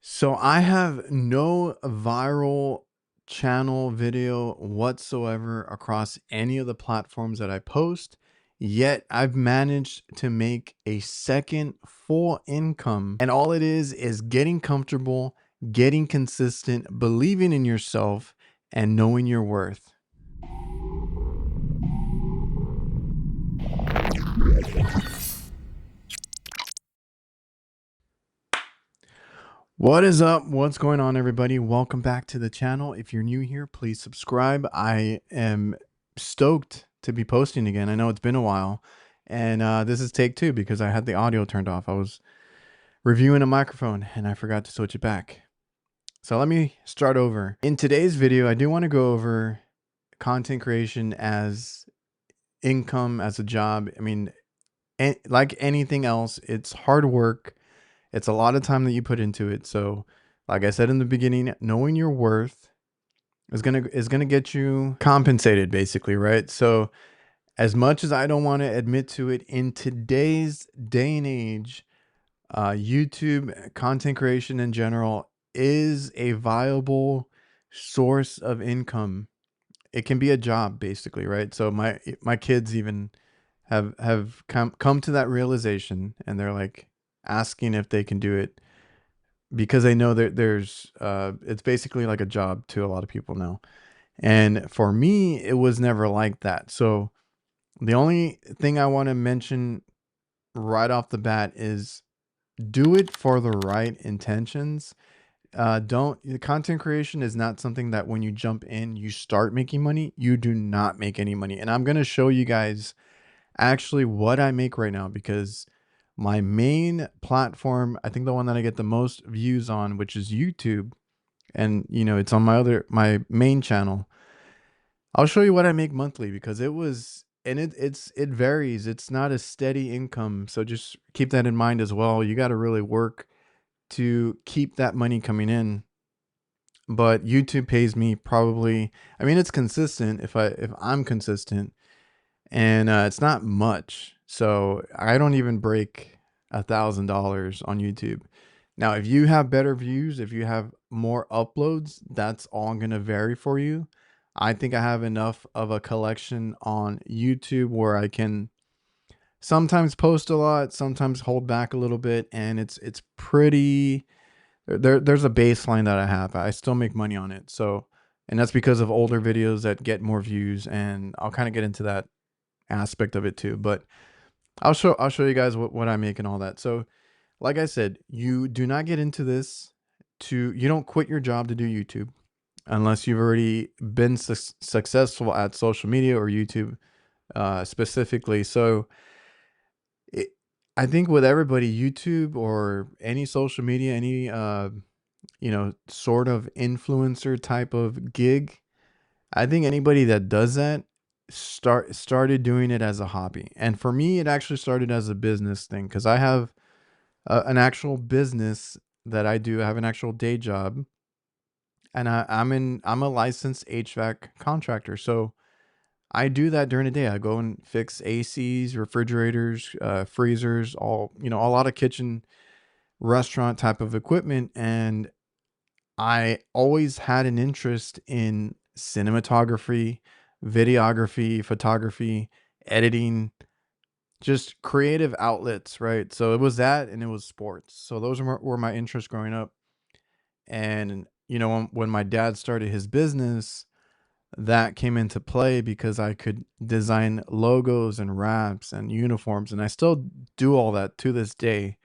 So I have no viral channel video whatsoever across any of the platforms that I post. Yet I've managed to make a second full income. And all it is getting comfortable, getting consistent, believing in yourself, and knowing your worth. What is up? What's going on, everybody? Welcome back to the channel. If you're new here, please subscribe. I am stoked to be posting again. I know it's been a while, and this is take two because I had the audio turned off. I was reviewing a microphone and I forgot to switch it back. So let me start over. In today's video, I do want to go over content creation as income, as a job. I mean, like anything else, it's hard work. It's a lot of time that you put into it. So, like I said in the beginning, knowing your worth is gonna get you compensated, basically, right? So, as much as I don't want to admit to it, in today's day and age, YouTube content creation in general is a viable source of income. It can be a job, basically, right? So my kids even have come to that realization, and they're like asking if they can do it because they know that there's it's basically like a job to a lot of people now. And for me, it was never like that. So the only thing I want to mention right off the bat is do it for the right intentions. Don't The content creation is not something that when you jump in, you start making money. You do not make any money. And I'm going to show you guys actually what I make right now, because my main platform, I think the one that I get the most views on, which is YouTube, and it's on my main channel. I'll show you what I make monthly, because it varies. It's not a steady income, so just keep that in mind as well. You got to really work to keep that money coming in. But YouTube pays me probably, I mean, it's consistent if I'm consistent, and it's not much. So I don't even break $1,000 on YouTube. Now, if you have better views, if you have more uploads, that's all going to vary for you. I think I have enough of a collection on YouTube where I can sometimes post a lot, sometimes hold back a little bit, and it's pretty there's a baseline that I have. I still make money on it. So, and that's because of older videos that get more views, and I'll kind of get into that aspect of it too. But I'll show you guys what I make and all that. So, like I said, you do not get into this you don't quit your job to do YouTube unless you've already been successful at social media or YouTube specifically. So it, I think with everybody, YouTube or any social media, any sort of influencer type of gig, I think anybody that does that started doing it as a hobby. And for me, it actually started as a business thing, because I have an actual business that I do. I have an actual day job, and I'm a licensed HVAC contractor. So I do that during the day. I go and fix ACs, refrigerators, freezers, a lot of kitchen restaurant type of equipment. And I always had an interest in cinematography, videography, photography, editing, just creative outlets, right? So it was that, and it was sports. So those were my interests growing up. And when my dad started his business, that came into play because I could design logos and wraps and uniforms, and I still do all that to this day,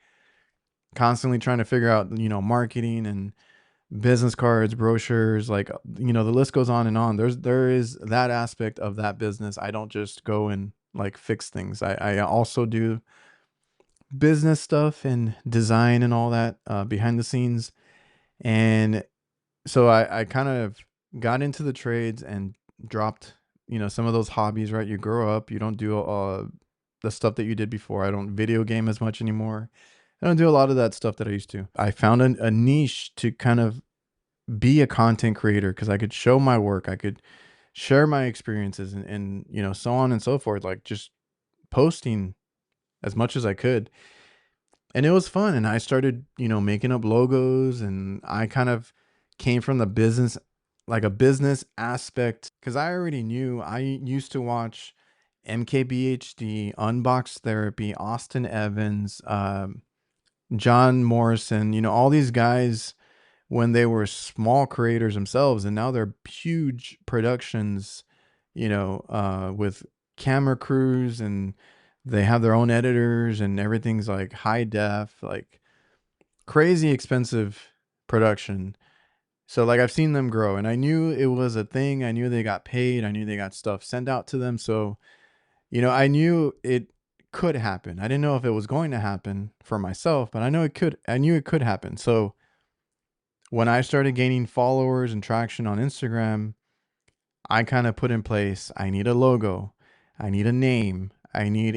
constantly trying to figure out, marketing and business cards, brochures, like, the list goes on and on. There is that aspect of that business. I don't just go and like fix things. I also do business stuff and design and all that behind the scenes. And so I kind of got into the trades and dropped, some of those hobbies, right? You grow up, you don't do the stuff that you did before. I don't video game as much anymore. I don't do a lot of that stuff that I used to. I found a niche to kind of be a content creator, because I could show my work. I could share my experiences, and so on and so forth, like just posting as much as I could. And it was fun. And I started, making up logos, and I kind of came from the business, like a business aspect, because I already knew. I used to watch MKBHD, Unbox Therapy, Austin Evans, John Morrison, all these guys when they were small creators themselves, and now they're huge productions, with camera crews, and they have their own editors, and everything's like high def, like crazy expensive production. So like I've seen them grow, and I knew it was a thing. I knew they got paid. I knew they got stuff sent out to them. So, I knew it could happen. I didn't know if it was going to happen for myself, but I knew it could happen. So when I started gaining followers and traction on Instagram, I kind of put in place, I need a logo, I need a name, I need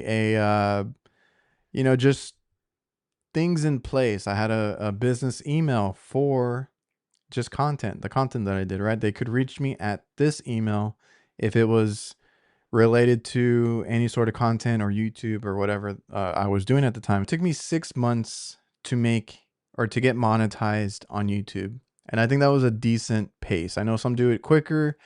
just things in place. I had a business email for just content, the content that I did, right? They could reach me at this email if it was related to any sort of content or YouTube or whatever I was doing at the time. It took me 6 months to make or to get monetized on YouTube. And I think that was a decent pace. I know some do it quicker,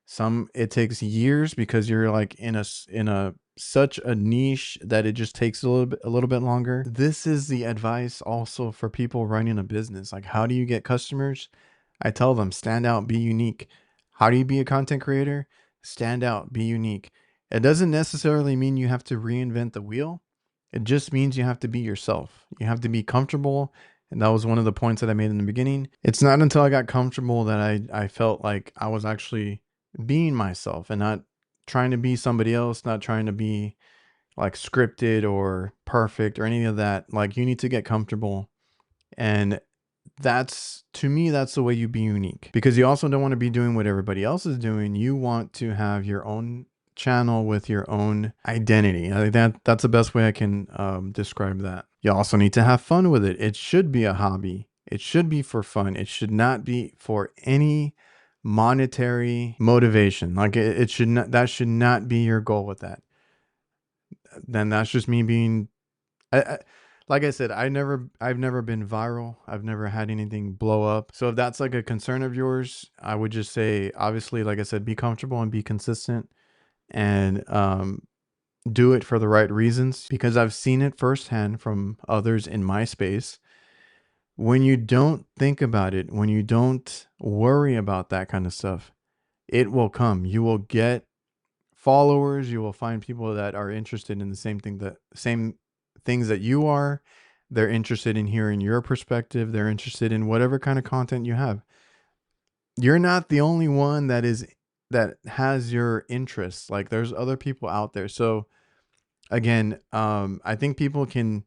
some it takes years because you're like in a such a niche that it just takes a little bit longer. This is the advice also for people running a business. Like, how do you get customers? I tell them, stand out, be unique. How do you be a content creator? Stand out, be unique. It doesn't necessarily mean you have to reinvent the wheel. It just means you have to be yourself. You have to be comfortable. And that was one of the points that I made in the beginning. It's not until I got comfortable that I felt like I was actually being myself and not trying to be somebody else, not trying to be like scripted or perfect or any of that. Like, you need to get comfortable. And that's, to me, that's the way you be unique, because you also don't want to be doing what everybody else is doing. You want to have your own channel with your own identity. I think that's the best way I can describe that. You also need to have fun with it. It should be a hobby. It should be for fun. It should not be for any monetary motivation. Like, it should not, that should not be your goal with that. Then that's just me being I like I said, I've never been viral. I've never had anything blow up. So if that's like a concern of yours, I would just say, obviously, like I said, be comfortable and be consistent, and do it for the right reasons, because I've seen it firsthand from others in my space. When you don't think about it, when you don't worry about that kind of stuff, it will come. You will get followers, you will find people that are interested in the same things that you are. They're interested in hearing your perspective. They're interested in whatever kind of content you have. You're not the only one that has your interests. Like, there's other people out there. So again, I think people can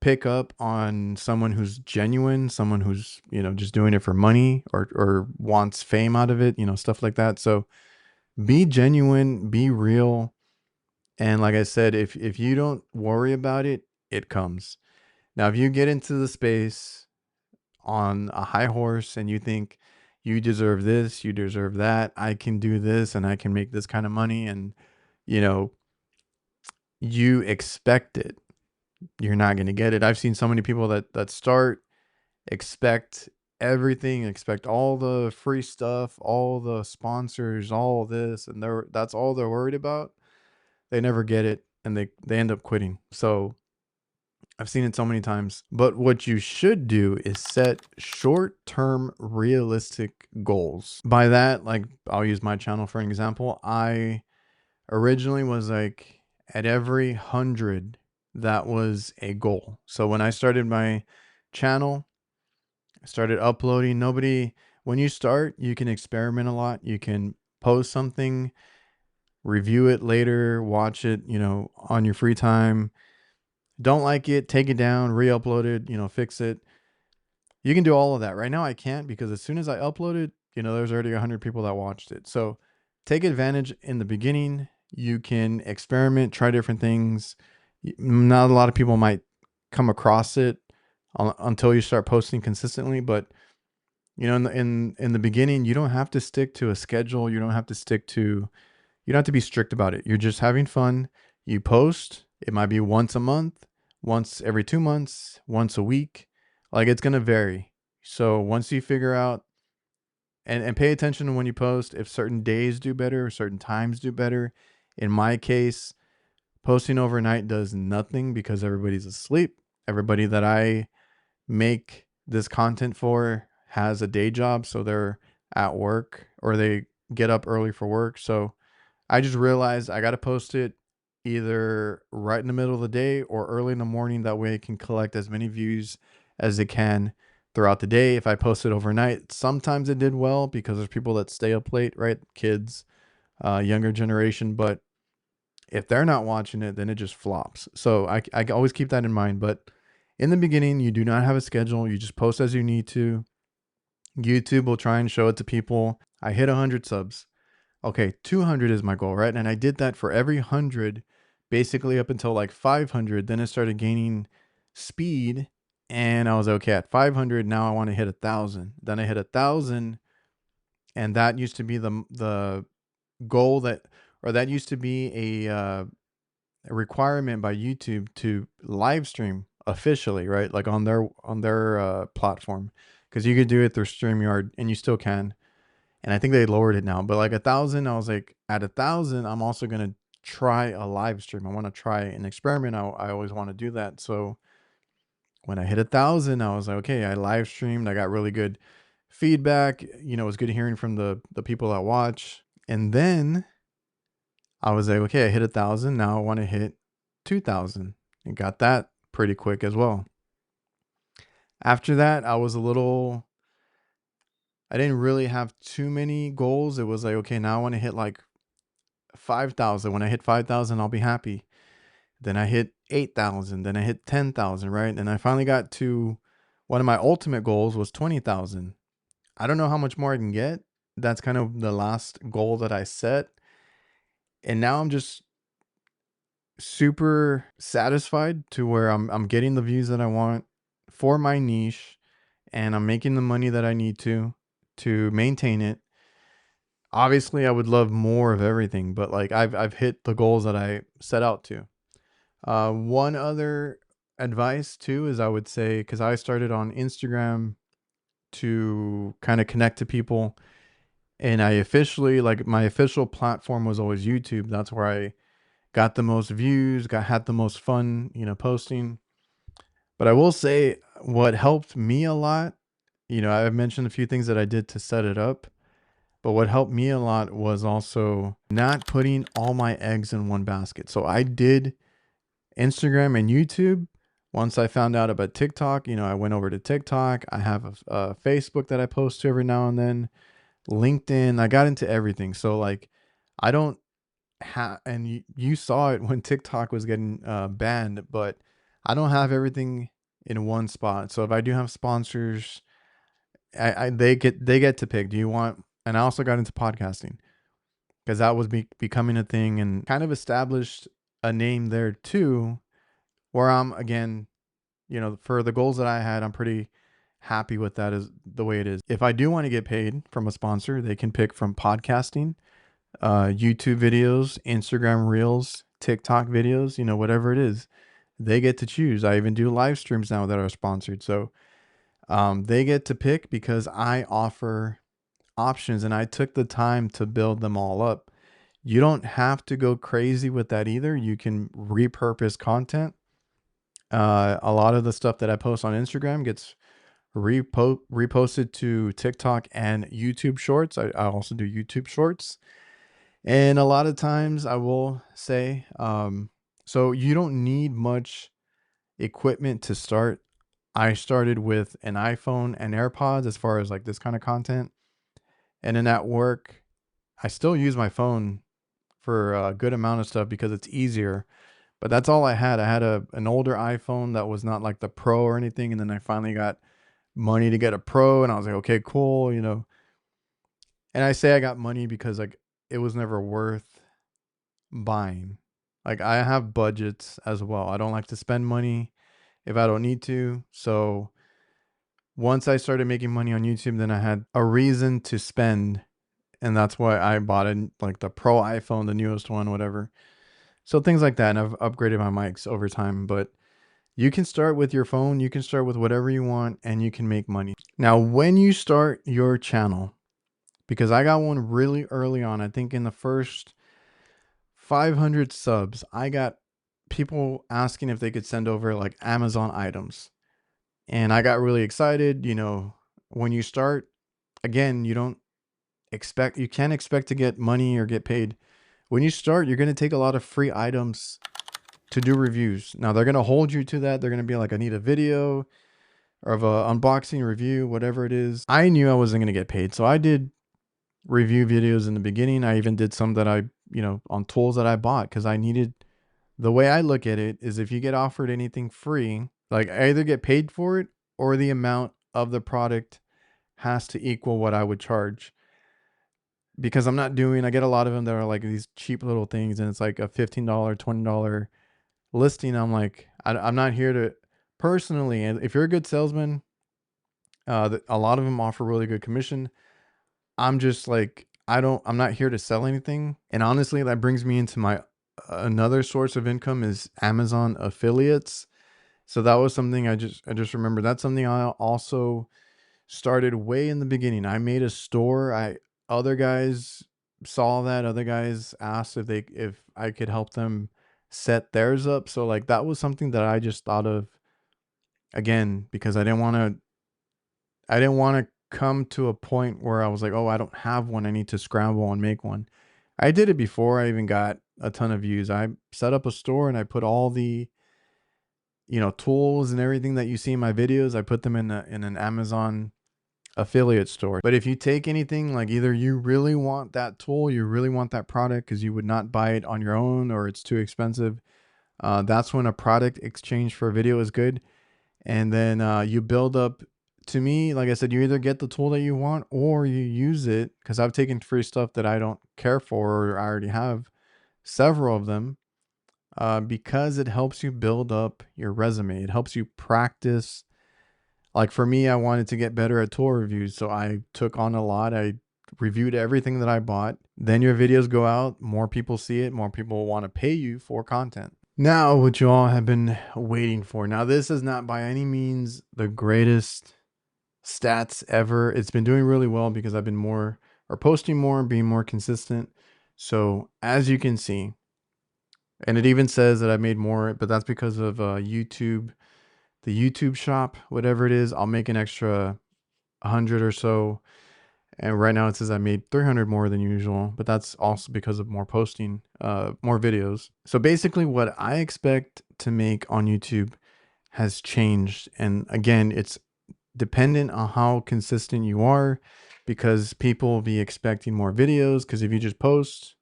pick up on someone who's genuine, someone who's, just doing it for money, or wants fame out of it, stuff like that. So be genuine, be real. And like I said, if you don't worry about it, it comes. Now, if you get into the space on a high horse and you think you deserve this, you deserve that, I can do this and I can make this kind of money, and you know, you expect it, you're not going to get it. I've seen so many people that start, expect everything, expect all the free stuff, all the sponsors, all this, and that's all they're worried about. They never get it, and they end up quitting. So I've seen it so many times. But what you should do is set short-term realistic goals. By that, like, I'll use my channel for an example. I originally was like, at every 100, that was a goal. So when I started my channel, I started uploading. When you start, you can experiment a lot. You can post something, review it later, watch it, on your free time. Don't like it, take it down, re-upload it, fix it. You can do all of that. Right now I can't, because as soon as I upload it, there's already 100 people that watched it. So take advantage in the beginning. You can experiment, try different things. Not a lot of people might come across it until you start posting consistently, but in the beginning, you don't have to stick to a schedule. You don't have to be strict about it. You're just having fun. You post. It might be once a month, once every 2 months, once a week. Like it's gonna vary. So once you figure out and pay attention to when you post, if certain days do better or certain times do better. In my case, posting overnight does nothing because everybody's asleep. Everybody that I make this content for has a day job, so they're at work or they get up early for work. So I just realized I got to post it either right in the middle of the day or early in the morning. That way it can collect as many views as it can throughout the day. If I post it overnight, sometimes it did well because there's people that stay up late, right? Kids, younger generation. But if they're not watching it, then it just flops. So I always keep that in mind. But in the beginning, you do not have a schedule. You just post as you need to. YouTube will try and show it to people. I hit 100 subs. Okay, 200 is my goal, right? And I did that for every 100, basically up until like 500. Then it started gaining speed, and I was okay at 500. Now I want to hit 1,000. Then I hit 1,000, and that used to be the goal that, or that used to be a requirement by YouTube to live stream officially, right? Like on their platform, because you could do it through StreamYard, and you still can. And I think they lowered it now. But like 1,000, I was like, at 1,000, I'm also gonna try a live stream. I want to try an experiment. I always want to do that. So when I hit 1,000, I was like, okay, I live streamed. I got really good feedback. You know, it was good hearing from the people that watch. And then I was like, okay, I hit 1,000. Now I want to hit 2,000, and got that pretty quick as well. After that, I didn't really have too many goals. It was like, okay, now I want to hit like 5,000. When I hit 5,000, I'll be happy. Then I hit 8,000. Then I hit 10,000, right? And I finally got to one of my ultimate goals was 20,000. I don't know how much more I can get. That's kind of the last goal that I set. And now I'm just super satisfied to where I'm getting the views that I want for my niche, and I'm making the money that I need to maintain it. Obviously, I would love more of everything, but like I've hit the goals that I set out to. One other advice too is I would say, because I started on Instagram to kind of connect to people, and I officially, like, my official platform was always YouTube. That's where I got the most views, had the most fun, posting. But I will say what helped me a lot, I've mentioned a few things that I did to set it up, but what helped me a lot was also not putting all my eggs in one basket. So I did Instagram and YouTube. Once I found out about TikTok, I went over to TikTok. I have a Facebook that I post to every now and then. LinkedIn. I got into everything. So like, I don't have, and you saw it when TikTok was getting banned, but I don't have everything in one spot. So if I do have sponsors, they get to pick. Do you want? And I also got into podcasting because that was becoming a thing, and kind of established a name there too, where I'm again, for the goals that I had, I'm pretty happy with that is the way it is. If I do want to get paid from a sponsor, they can pick from podcasting, YouTube videos, Instagram reels, TikTok videos, whatever it is, they get to choose. I even do live streams now that are sponsored. So they get to pick because I offer options, and I took the time to build them all up. You don't have to go crazy with that either. You can repurpose content. A lot of the stuff that I post on Instagram gets reposted to TikTok and YouTube Shorts. I also do YouTube Shorts. And a lot of times I will say, so you don't need much equipment to start. I started with an iPhone and AirPods as far as like this kind of content. And then at work, I still use my phone for a good amount of stuff because it's easier. But that's all I had. I had an older iPhone that was not like the Pro or anything. And then I finally got money to get a Pro, and I was like, okay, cool. And I say I got money because like it was never worth buying. Like I have budgets as well. I don't like to spend money if I don't need to. So once I started making money on YouTube, then I had a reason to spend, and that's why I bought it, like the Pro iPhone, the newest one, whatever. So things like that, and I've upgraded my mics over time. But You can start with your phone, you can start with whatever you want, and you can make money. Now, when you start your channel, because I got one really early on, I think in the first 500 subs, I got people asking if they could send over like Amazon items. And I got really excited. When you start, again, you can't expect to get money or get paid. When you start, you're going to take a lot of free items to do reviews. Now, they're going to hold you to that. They're going to be like, I need a video of a unboxing review, whatever it is. I knew I wasn't going to get paid. So I did review videos in the beginning. I even did some that on tools that I bought because I needed. The way I look at it is if you get offered anything free, like I either get paid for it or the amount of the product has to equal what I would charge. Because I get a lot of them that are like these cheap little things and it's like a $15, $20 listing. I'm like, I'm not here to personally, and if you're a good salesman, a lot of them offer really good commission. I'm just like, I'm not here to sell anything. And honestly, that brings me into my another source of income is Amazon affiliates. So that was something I just remember. That's something I also started way in the beginning. I made a store. Other guys saw that. Other guys asked if I could help them set theirs up. So like that was something that I just thought of again because I didn't want to come to a point where I was like, oh, I don't have one. I need to scramble and make one. I did it before I even got a ton of views. I set up a store and I put all the tools and everything that you see in my videos. I put them in an Amazon affiliate store. But if you take anything like either you really want that tool, you really want that product because you would not buy it on your own or it's too expensive, that's when a product exchange for a video is good. And then you build up. To me, like I said, you either get the tool that you want or you use it because I've taken free stuff that I don't care for or I already have several of them because it helps you build up your resume. It helps you practice. Like for me, I wanted to get better at tool reviews. So I took on a lot. I reviewed everything that I bought. Then your videos go out, more people see it, more people want to pay you for content. Now, what you all have been waiting for. Now, this is not by any means the greatest stats ever. It's been doing really well because I've been posting more, being more consistent. So as you can see, and it even says that I made more, but that's because of YouTube, the YouTube shop, whatever it is, I'll make an extra 100 or so. And right now it says I made 300 more than usual, but that's also because of more posting, more videos. So basically what I expect to make on YouTube has changed. And again, it's dependent on how consistent you are because people will be expecting more videos because if you just post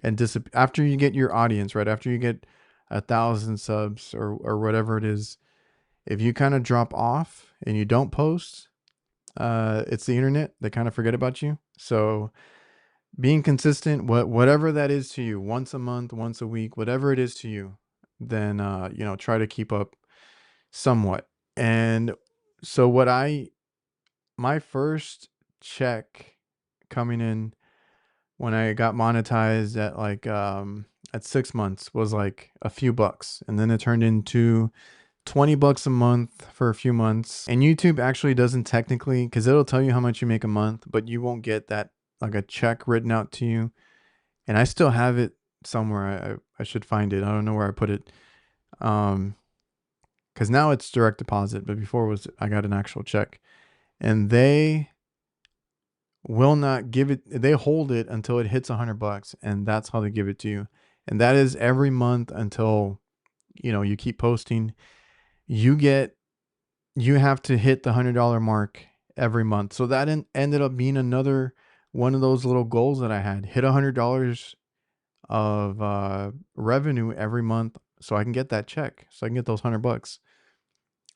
and after you get your audience, right, after you get 1,000 subs or whatever it is, if you kind of drop off and you don't post, it's the internet. They kind of forget about you. So being consistent, whatever that is to you, once a month, once a week, whatever it is to you, then try to keep up somewhat. And so my first check coming in when I got monetized at 6 months was like a few bucks, and then it turned into $20 a month for a few months. And YouTube actually doesn't technically, because it'll tell you how much you make a month, but you won't get that like a check written out to you. And I still have it somewhere. I should find it. I don't know where I put it. Because now it's direct deposit, but before I got an actual check, and they will not give it. They hold it until it hits $100, and that's how they give it to you. And that is every month until you keep posting. You have to hit the $100 mark every month. So that ended up being another one of those little goals that I had. Hit $100 of revenue every month so I can get that check. So I can get those $100.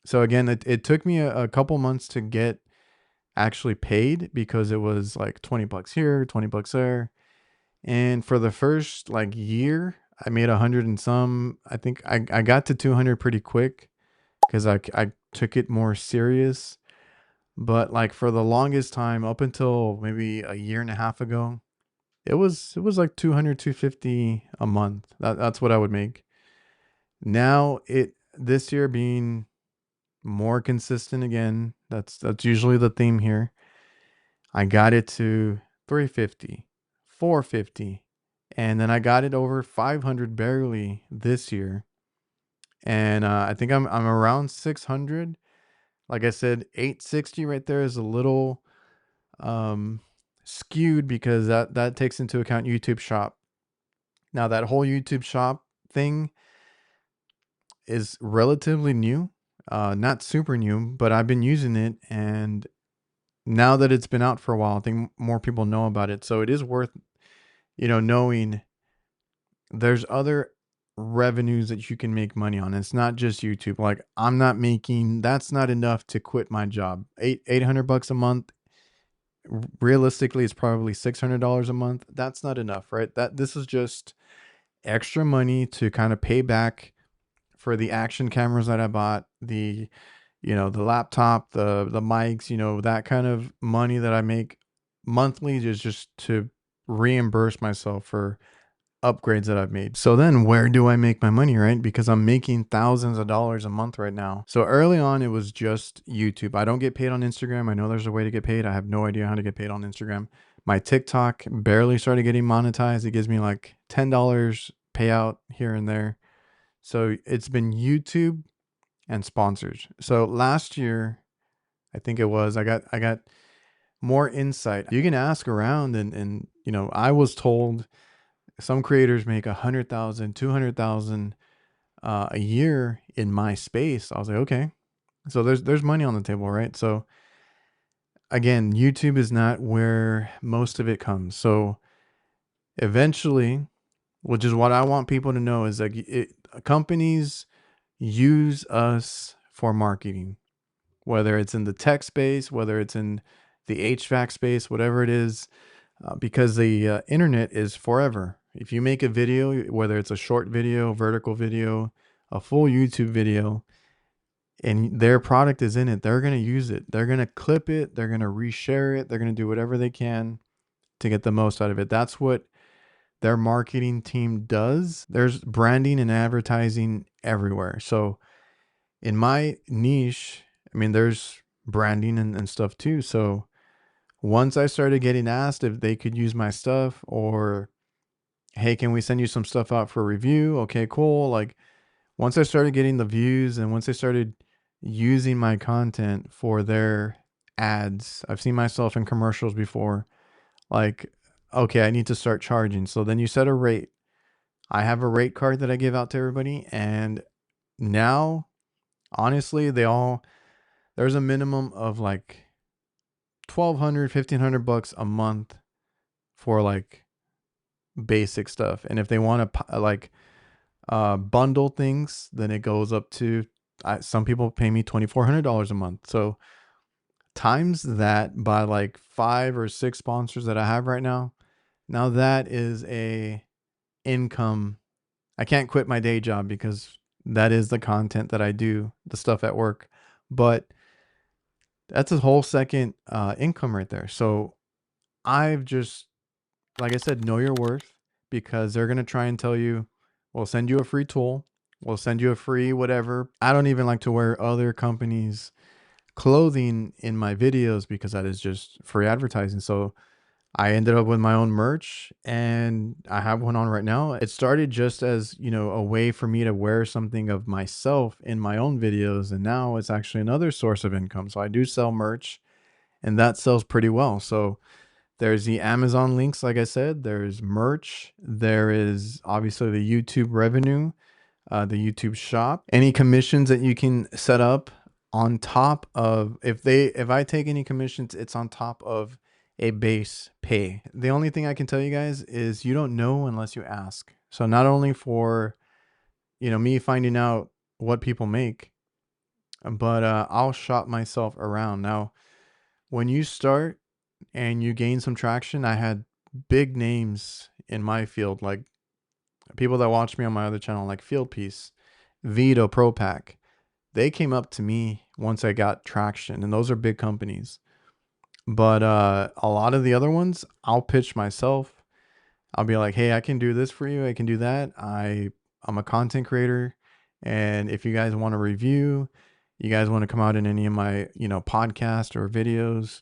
So again, it took me a couple months to get actually paid because it was like $20 here, $20 there. And for the first like year, I made 100 and some. I think I got to 200 pretty quick because I took it more serious. But like for the longest time, up until maybe a year and a half ago, it was like 200, 250 a month. That's what I would make. Now this year being more consistent again. That's usually the theme here. I got it to 350, 450, and then I got it over 500 barely this year. And I think I'm around 600. Like I said, 860 right there is a little um skewed because that takes into account YouTube Shop. Now that whole YouTube Shop thing is relatively new. Not super new, but I've been using it, and now that it's been out for a while, I think more people know about it. So it is worth, knowing there's other revenues that you can make money on. It's not just YouTube. Like I'm not making that's not enough to quit my job. 800 bucks a month. Realistically, it's probably $600 a month. That's not enough, right? That this is just extra money to kind of pay back for the action cameras that I bought, the laptop, the mics, that kind of money that I make monthly is just to reimburse myself for upgrades that I've made. So then where do I make my money, right? Because I'm making thousands of dollars a month right now. So early on, it was just YouTube. I don't get paid on Instagram. I know there's a way to get paid. I have no idea how to get paid on Instagram. My TikTok barely started getting monetized. It gives me like $10 payout here and there. So it's been YouTube and sponsors. So last year, I think it was, I got more insight. You can ask around, and I was told some creators make 100,000, 200,000 a year in my space. I was like, okay. So there's money on the table, right? So again, YouTube is not where most of it comes. So eventually, which is what I want people to know, is like companies use us for marketing, whether it's in the tech space, whether it's in the HVAC space, whatever it is, because the internet is forever. If you make a video, whether it's a short video, vertical video, a full YouTube video, and their product is in it, they're going to use it. They're going to clip it. They're going to reshare it. They're going to do whatever they can to get the most out of it. That's what their marketing team does. There's branding and advertising everywhere. So in my niche, I mean, there's branding and stuff too. So once I started getting asked if they could use my stuff, or hey, can we send you some stuff out for review? Okay, cool. Like once I started getting the views and once I started using my content for their ads, I've seen myself in commercials before. Like, okay, I need to start charging. So then you set a rate. I have a rate card that I give out to everybody. And now, honestly, there's a minimum of like 1,200, 1,500 bucks a month for like basic stuff. And if they want to like bundle things, then it goes up to some people pay me $2,400 a month. So times that by like 5 or 6 sponsors that I have right now. Now that is a income. I can't quit my day job because that is the content that I do, the stuff at work. But that's a whole second income right there. So I've just, like I said, know your worth, because they're going to try and tell you, we'll send you a free tool. We'll send you a free whatever. I don't even like to wear other companies' clothing in my videos because that is just free advertising. So I ended up with my own merch, and I have one on right now. It started just as, a way for me to wear something of myself in my own videos. And now it's actually another source of income. So I do sell merch, and that sells pretty well. So there's the Amazon links, like I said, there's merch, there is obviously the YouTube revenue, the YouTube shop, any commissions that you can set up on top of, if I take any commissions, it's on top of a base pay. The only thing I can tell you guys is you don't know unless you ask. So not only for, me finding out what people make, but I'll shop myself around. Now, when you start and you gain some traction, I had big names in my field, like people that watch me on my other channel, like Field Piece, Vito, Pro Pack. They came up to me once I got traction, and those are big companies. But a lot of the other ones, I'll pitch myself. I'll be like, hey, I can do this for you. I can do that. I'm a content creator. And if you guys want to review, you guys want to come out in any of my, podcast or videos,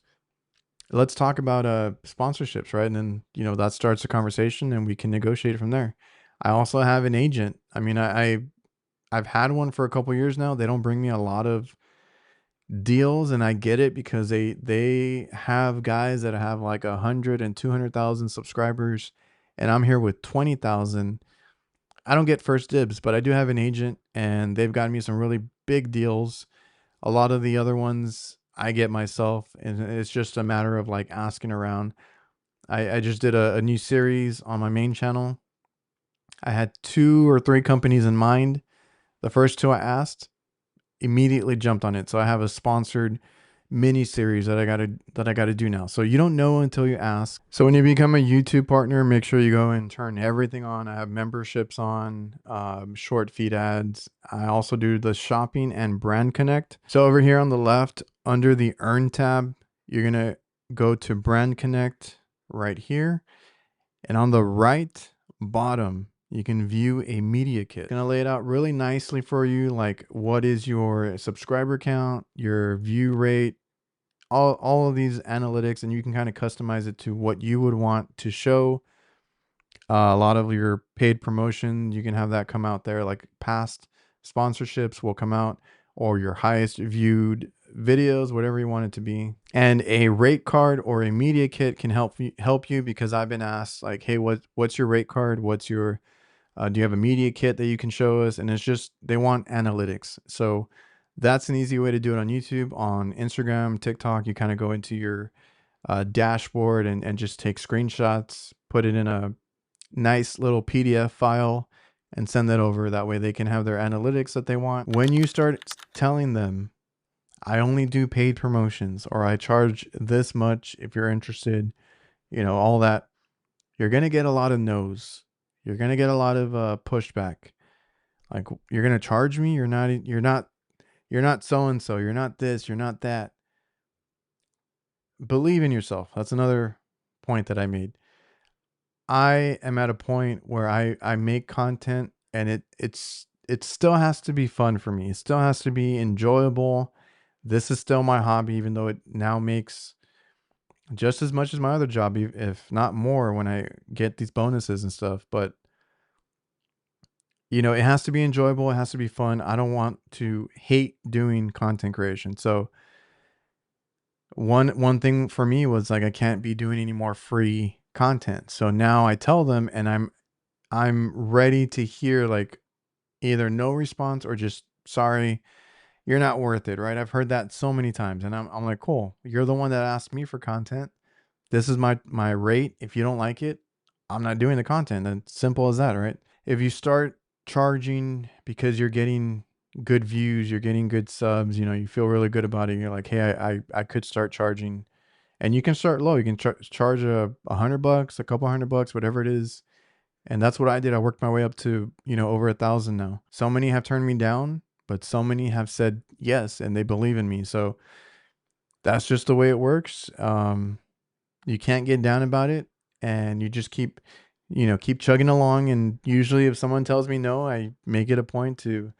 let's talk about sponsorships, right? And then, that starts a conversation and we can negotiate from there. I also have an agent. I mean, I've had one for a couple years now. They don't bring me a lot of deals, and I get it because they have guys that have like 100 and 200,000 subscribers, and I'm here with 20,000. I don't get first dibs, but I do have an agent, and they've gotten me some really big deals. A lot of the other ones I get myself, and it's just a matter of like asking around. I just did a new series on my main channel. I had 2 or 3 companies in mind. The first 2 I asked immediately jumped on it. So I have a sponsored mini series that I gotta do now. So you don't know until you ask. So when you become a YouTube partner, make sure you go and turn everything on. I have memberships on, short feed ads. I also do the shopping and brand connect. So over here on the left, under the earn tab, you're gonna go to brand connect right here. And on the right bottom, you can view a media kit. It's gonna lay it out really nicely for you, like what is your subscriber count, your view rate, all of these analytics, and you can kind of customize it to what you would want to show. A lot of your paid promotion, you can have that come out there, like past sponsorships will come out, or your highest viewed videos, whatever you want it to be. And a rate card or a media kit can help you because I've been asked like, hey, what's your rate card? What's your do you have a media kit that you can show us? And it's just they want analytics. So that's an easy way to do it on YouTube. On Instagram, TikTok, you kind of go into your dashboard and just take screenshots, put it in a nice little PDF file and send that over. That way they can have their analytics that they want. When you start telling them, I only do paid promotions or I charge this much if you're interested, all that, you're going to get a lot of no's. You're going to get a lot of pushback. Like, you're going to charge me? You're not so and so. You're not this, you're not that. Believe in yourself. That's another point that I made. I am at a point where I make content and it still has to be fun for me. It still has to be enjoyable. This is still my hobby, even though it now makes just as much as my other job, if not more, when I get these bonuses and stuff. But it has to be enjoyable. It has to be fun. I don't want to hate doing content creation. So one thing for me was like I can't be doing any more free content. So now I tell them, and I'm ready to hear like either no response or just sorry, you're not worth it, right? I've heard that so many times, and I'm like, cool. You're the one that asked me for content. This is my rate. If you don't like it, I'm not doing the content. And simple as that, right? If you start charging because you're getting good views, you're getting good subs, you feel really good about it. You're like, hey, I could start charging, and you can start low. You can charge $100, a couple $100, whatever it is. And that's what I did. I worked my way up to, over 1,000 now. So many have turned me down, but so many have said yes, and they believe in me. So that's just the way it works. You can't get down about it, and you just keep chugging along. And usually if someone tells me no, I make it a point to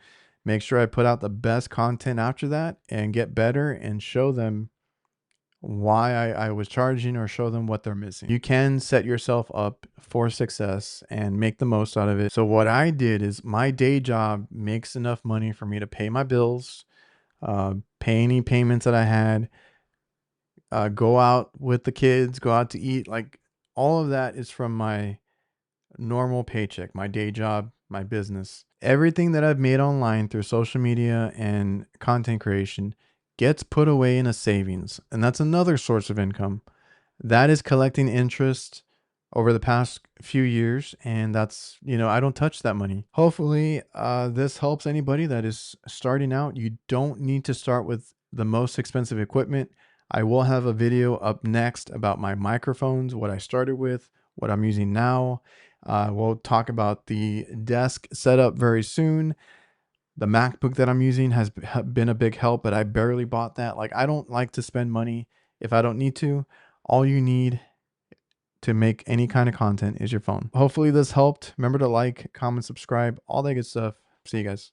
make sure I put out the best content after that and get better and show them why I was charging or show them what they're missing. You can set yourself up for success and make the most out of it. So what I did is my day job makes enough money for me to pay my bills, pay any payments that I had, go out with the kids, go out to eat. Like all of that is from my normal paycheck, my day job, my business. Everything that I've made online through social media and content creation gets put away in a savings. And that's another source of income. That is collecting interest over the past few years. And that's, I don't touch that money. Hopefully, this helps anybody that is starting out. You don't need to start with the most expensive equipment. I will have a video up next about my microphones, what I started with, what I'm using now. We'll talk about the desk setup very soon. The MacBook that I'm using has been a big help, but I barely bought that. Like, I don't like to spend money if I don't need to. All you need to make any kind of content is your phone. Hopefully this helped. Remember to like, comment, subscribe, all that good stuff. See you guys.